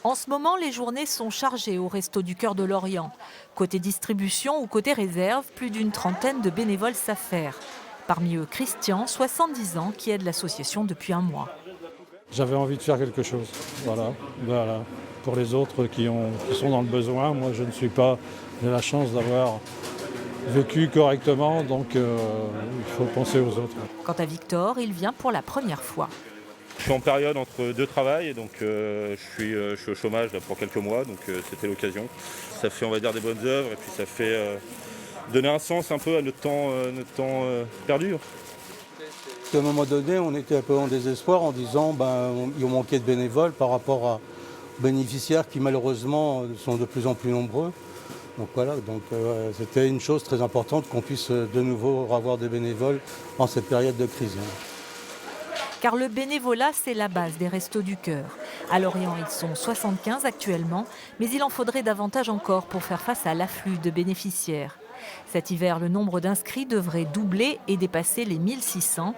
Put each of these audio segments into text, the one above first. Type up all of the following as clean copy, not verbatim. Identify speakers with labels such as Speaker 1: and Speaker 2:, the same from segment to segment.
Speaker 1: En ce moment, les journées sont chargées au Resto du Cœur de Lorient. Côté distribution ou côté réserve, plus d'une trentaine de bénévoles s'affairent. Parmi eux, Christian, 70 ans, qui aide l'association depuis un mois.
Speaker 2: J'avais envie de faire quelque chose, voilà. Pour les autres qui sont dans le besoin, moi je ne suis pas, j'ai la chance d'avoir vécu correctement, donc il faut penser aux autres.
Speaker 1: Quant à Victor, il vient pour la première fois.
Speaker 3: Je suis en période entre deux travails, et donc je suis au chômage là, pour quelques mois, donc c'était l'occasion. Ça fait, on va dire, des bonnes œuvres, et puis ça fait donner un sens un peu à notre temps perdu.
Speaker 4: À un moment donné, on était un peu en désespoir en disant il manquait de bénévoles par rapport aux bénéficiaires qui malheureusement sont de plus en plus nombreux. Donc voilà, c'était une chose très importante qu'on puisse de nouveau avoir des bénévoles en cette période de crise.
Speaker 1: Car le bénévolat, c'est la base des Restos du Cœur. À Lorient, ils sont 75 actuellement, mais il en faudrait davantage encore pour faire face à l'afflux de bénéficiaires. Cet hiver, le nombre d'inscrits devrait doubler et dépasser les 1600.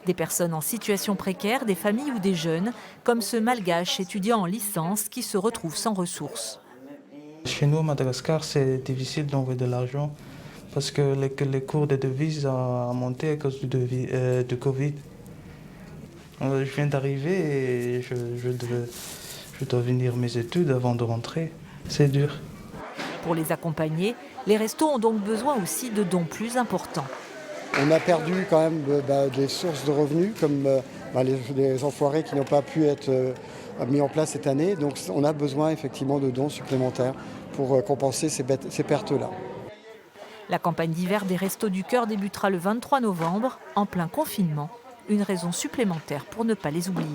Speaker 1: Des personnes en situation précaire, des familles ou des jeunes, comme ce malgache étudiant en licence qui se retrouve sans ressources.
Speaker 5: Chez nous, à Madagascar, c'est difficile d'envoyer de l'argent parce que les cours de devises ont monté à cause du Covid. Je viens d'arriver et je dois finir mes études avant de rentrer. C'est dur.
Speaker 1: Pour les accompagner, les restos ont donc besoin aussi de dons plus importants.
Speaker 6: On a perdu quand même des sources de revenus, comme les enfoirés qui n'ont pas pu être mis en place cette année. Donc on a besoin effectivement de dons supplémentaires pour compenser ces pertes-là.
Speaker 1: La campagne d'hiver des Restos du Cœur débutera le 23 novembre, en plein confinement. Une raison supplémentaire pour ne pas les oublier.